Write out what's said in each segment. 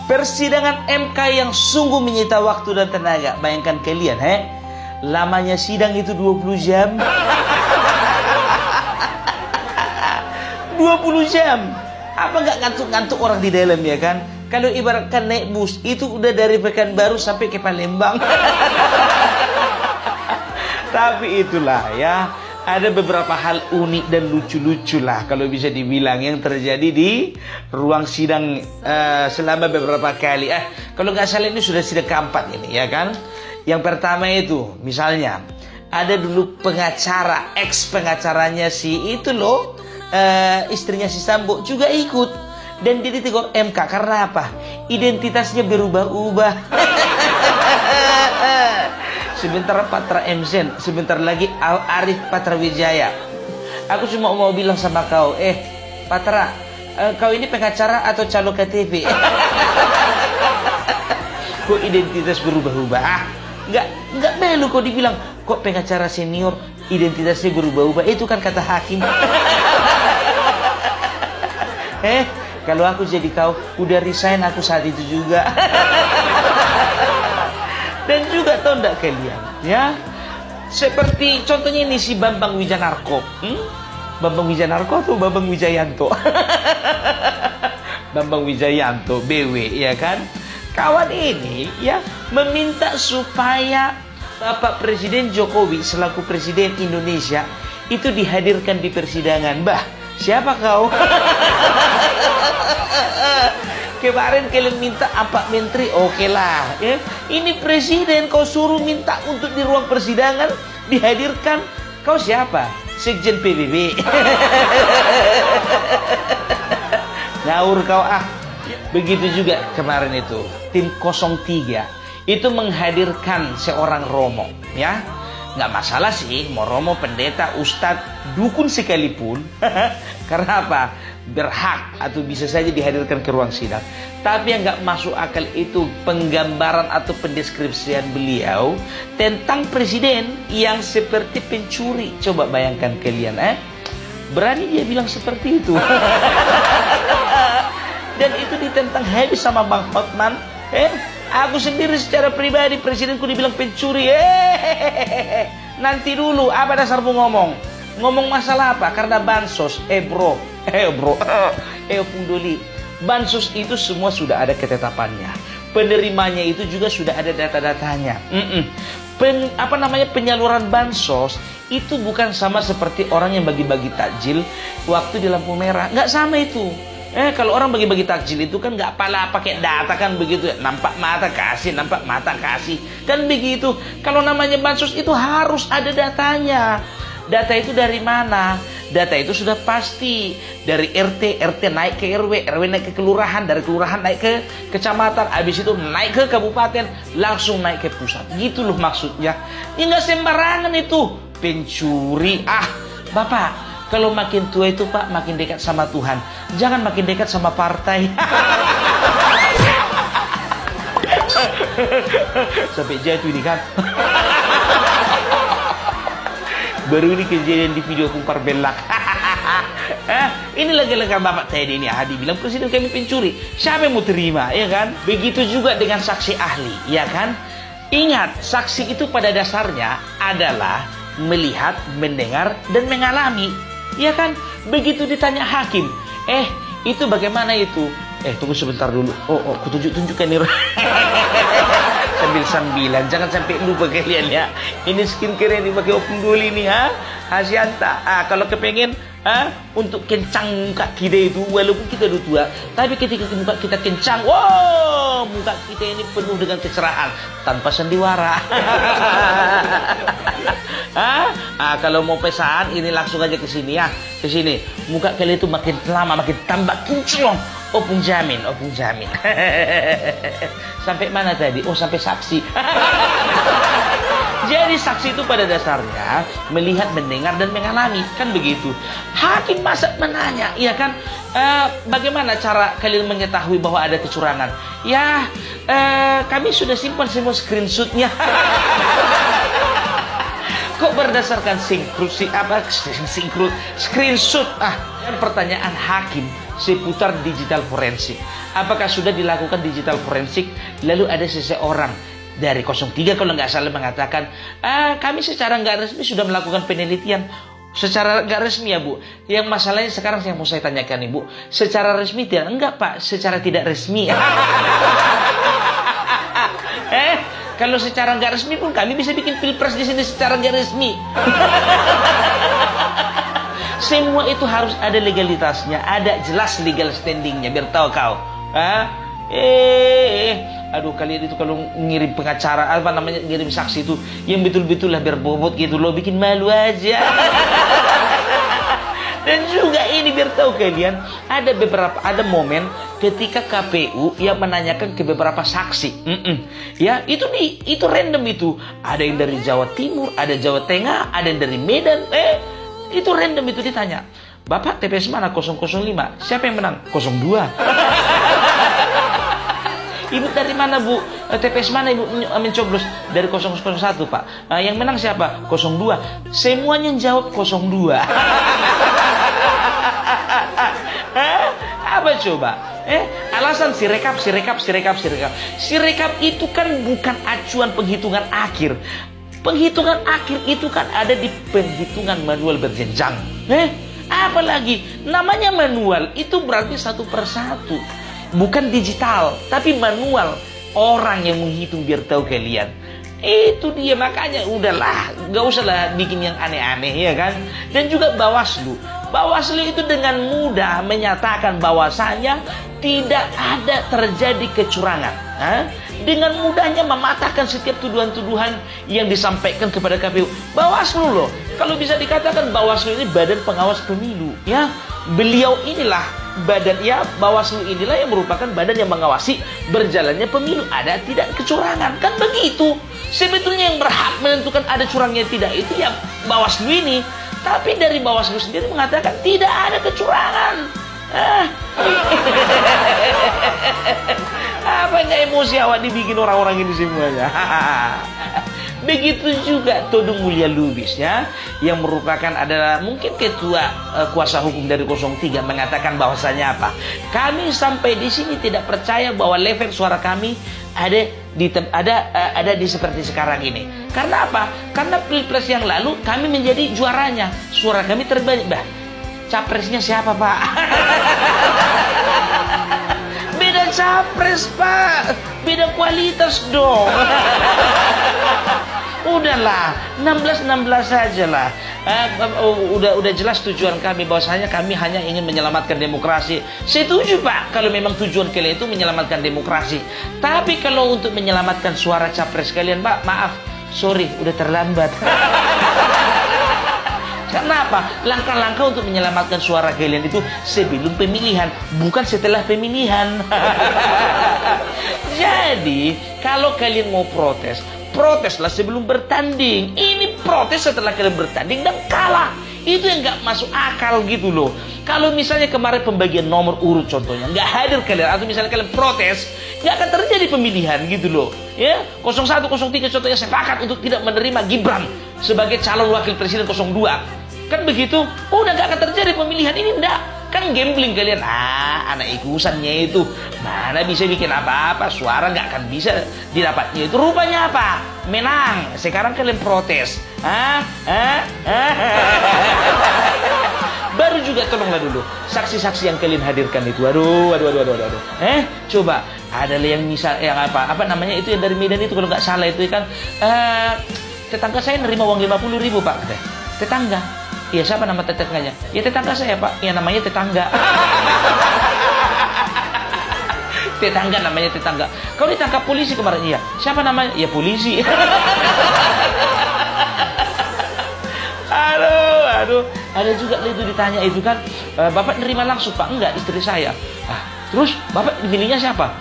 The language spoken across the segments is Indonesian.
Persidangan MK yang sungguh menyita waktu dan tenaga. Bayangkan kalian, lamanya sidang itu 20 jam. 20 jam. Apa nggak ngantuk-ngantuk orang di dalam, ya kan? Kalau ibaratkan naik bus, itu udah dari Pekanbaru sampai ke Palembang. Tapi itulah ya, ada beberapa hal unik dan lucu-lucu lah kalau bisa dibilang yang terjadi di ruang sidang selama beberapa kali. Kalau nggak salah ini sudah sidang keempat ini, ya kan? Yang pertama itu, misalnya ada dulu pengacara, ex pengacaranya si itu loh, istrinya si Sambo juga ikut dan dia ditegur MK karena apa? Identitasnya berubah-ubah. Sebentar Patra MZen, sebentar lagi Arif Patra Wijaya. Aku cuma mau bilang sama kau, Patra, kau ini pengacara atau calo KTP? Kok identitas berubah-ubah? Nggak perlu kau dibilang, kok pengacara senior identitasnya berubah-ubah? Itu kan kata hakim. Kalau aku jadi kau, udah resign aku saat itu juga. Dan juga tahu enggak kalian, ya? Seperti contohnya ini si Bambang Wijanarko. Bambang Wijanarko atau Bambang Wijayanto? Bambang Wijayanto, BW, ya kan? Kawan ini ya meminta supaya Bapak Presiden Jokowi selaku Presiden Indonesia itu dihadirkan di persidangan. Bah, siapa kau? Kemarin kalian minta apa menteri, oke lah. Ini presiden kau suruh minta untuk di ruang persidangan dihadirkan. Kau siapa? Sekjen PBB. Ngawur kau Begitu juga kemarin itu tim 03 itu menghadirkan seorang Romo, ya. Nggak masalah sih mau Romo, pendeta, ustadz, dukun sekalipun. Karena apa? Berhak atau bisa saja dihadirkan ke ruang sidang. Tapi yang nggak masuk akal itu penggambaran atau pendeskripsian beliau tentang presiden yang seperti pencuri. Coba bayangkan kalian, berani dia bilang seperti itu. Dan itu ditentang habis sama Bang Hotman. Aku sendiri secara pribadi presidenku dibilang pencuri. Nanti dulu, apa dasarmu ngomong? Ngomong masalah apa? Karena bansos. Bro. Opung Doli. Bansos itu semua sudah ada ketetapannya. Penerimanya itu juga sudah ada data-datanya. Penyaluran bansos itu bukan sama seperti orang yang bagi-bagi takjil waktu di lampu merah. Nggak sama itu. Kalau orang bagi-bagi takjil itu kan nggak pakai data kan begitu. Nampak mata kasih, nampak mata kasih. Kan begitu. Kalau namanya bansos itu harus ada datanya. Data itu dari mana? Data itu sudah pasti dari RT naik ke RW naik ke kelurahan, dari kelurahan naik ke kecamatan, habis itu naik ke kabupaten, langsung naik ke pusat. Gitu loh maksudnya. Ini nggak sembarangan itu. Pencuri. Bapak, kalau makin tua itu Pak makin dekat sama Tuhan. Jangan makin dekat sama partai. Sampai jatuh ini kan. Baru ini kejadian di video kumpar belak. Ini lagi-lagi Bapak tadi ini Hadi bilang presiden kami pencuri. Siapa yang mau terima, ya kan? Begitu juga dengan saksi ahli, ya kan? Ingat, saksi itu pada dasarnya adalah melihat, mendengar, dan mengalami, ya kan? Begitu ditanya hakim, itu bagaimana itu? Tunggu sebentar dulu. Aku tunjuk-tunjukkan nih. Sambil-sambilan, jangan sampai lupa kalian ya. Ini skincare yang dipakai Opung Doli nih, Hasyanta. Kalau kepengen untuk kencang muka kita itu, walaupun kita udah tua, tapi ketika muka kita kencang, wow, muka kita ini penuh dengan kecerahan tanpa sandiwara. Kalau mau pesan ini langsung aja ke sini ya, ke sini. Muka kalian itu makin lama makin tambah kinclong. Opung jamin. Sampai mana tadi? Sampai saksi. Jadi saksi itu pada dasarnya melihat, mendengar, dan mengalami, kan begitu. Hakim masa menanya, ya kan? Bagaimana cara kalian mengetahui bahwa ada kecurangan? Ya, kami sudah simpan semua screenshotnya. Kok berdasarkan screenshot? Dan pertanyaan hakim, seputar digital forensik. Apakah sudah dilakukan digital forensik? Lalu ada seseorang dari 03 kalau nggak salah mengatakan, kami secara nggak resmi sudah melakukan penelitian. Secara nggak resmi ya Bu. Yang masalahnya sekarang yang mau saya tanyakan Ibu, secara resmi tidak? Enggak Pak, secara tidak resmi. Kalau secara nggak resmi pun kami bisa bikin pilpres di sini secara nggak resmi. Semua itu harus ada legalitasnya, ada jelas legal standingnya, biar tahu kau. Aduh, kalian itu kalau ngirim pengacara, ngirim saksi itu yang betul-betul lah biar bobot gitu loh, bikin malu aja. Dan juga ini biar tahu kalian, ada momen ketika KPU yang menanyakan ke beberapa saksi. Ya, itu random itu. Ada yang dari Jawa Timur, ada Jawa Tengah, ada yang dari Medan. Itu random itu ditanya. Bapak TPS mana 005? Siapa yang menang? 02. Ibu dari mana Bu? TPS mana Ibu mencoblos? Dari 001 Pak. Yang menang siapa? 02. Semuanya jawab 02. Apa coba? Alasan sirekap. Sirekap itu kan bukan acuan penghitungan akhir. Penghitungan akhir itu kan ada di penghitungan manual berjenjang. Apalagi namanya manual itu berarti satu persatu. Bukan digital, tapi manual. Orang yang menghitung biar tahu kalian. Itu dia, makanya udahlah, gak usahlah bikin yang aneh-aneh ya kan. Dan juga Bawaslu itu dengan mudah menyatakan bahwasanya tidak ada terjadi kecurangan. Dengan mudahnya mematahkan setiap tuduhan-tuduhan yang disampaikan kepada KPU. Bawaslu loh, kalau bisa dikatakan Bawaslu ini badan pengawas pemilu ya. Beliau inilah Bawaslu inilah yang merupakan badan yang mengawasi berjalannya pemilu, ada tidak kecurangan, kan begitu. Sebetulnya yang berhak menentukan ada curangnya tidak itu ya Bawaslu ini. Tapi dari Bawaslu sendiri mengatakan tidak ada kecurangan. Apanya emosi awak dibikin orang-orang ini semuanya. Begitu juga Todung Mulya Lubis ya, yang merupakan adalah mungkin ketua kuasa hukum dari 03 mengatakan bahwasanya apa? Kami sampai di sini tidak percaya bahwa level suara kami ada di seperti sekarang ini. Karena apa? Karena pilpres yang lalu kami menjadi juaranya, suara kami terbanyak. Capresnya siapa Pak? Beda capres Pak, beda kualitas dong. Udahlah, 16 saja lah. Udah jelas tujuan kami bahwasanya kami hanya ingin menyelamatkan demokrasi. Setuju Pak, kalau memang tujuan kalian itu menyelamatkan demokrasi. Tapi kalau untuk menyelamatkan suara capres kalian Pak, maaf, sorry, udah terlambat. Kenapa? Langkah-langkah untuk menyelamatkan suara kalian itu sebelum pemilihan, bukan setelah pemilihan. Jadi, kalau kalian mau proteslah sebelum bertanding. Ini protes setelah kalian bertanding dan kalah. Itu yang nggak masuk akal gitu loh. Kalau misalnya kemarin pembagian nomor urut contohnya nggak hadir kalian, atau misalnya kalian protes, nggak akan terjadi pemilihan gitu loh. Ya, 01, 03 contohnya sepakat untuk tidak menerima Gibran sebagai calon wakil presiden 02. Kan begitu? Udah nggak akan terjadi pemilihan ini, enggak. Kan gambling kalian. Anak ikusannya itu mana bisa bikin apa-apa, suara nggak akan bisa didapatnya. Itu rupanya apa? Menang. Sekarang kalian protes. Baru juga tolonglah dulu saksi-saksi yang kalian hadirkan itu. Aduh. Coba ada yang misal yang apa namanya itu yang dari Medan itu kalau nggak salah itu kan tetangga saya nerima uang 50.000 Pak. Tetangga. Iya, siapa nama tetangganya? Ya tetangga saya Pak. Ya namanya tetangga. Tetangga namanya tetangga. Kau ditangkap polisi kemarin? Iya. Siapa namanya? Ya polisi. Aduh. Ada juga itu ditanya itu kan, Bapak nerima langsung Pak? Enggak, istri saya. Terus Bapak pilihnya siapa?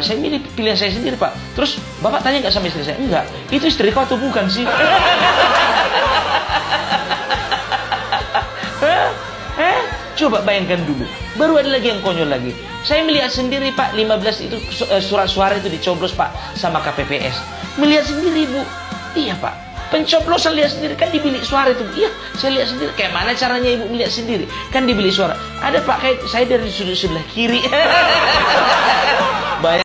Saya milih pilihan saya sendiri Pak. Terus Bapak tanya nggak sama istri saya? Enggak. Itu istri kau atau bukan sih? Coba bayangkan dulu. Baru ada lagi yang konyol lagi. Saya melihat sendiri Pak, 15 itu surat suara itu dicoblos Pak sama KPPS. Melihat sendiri Bu. Iya Pak. Pencoblosan lihat sendiri kan di bilik suara itu. Iya, saya lihat sendiri. Kayak mana caranya ibu melihat sendiri? Kan di bilik suara. Ada Pak, kayak saya dari sudut sebelah kiri. Banyak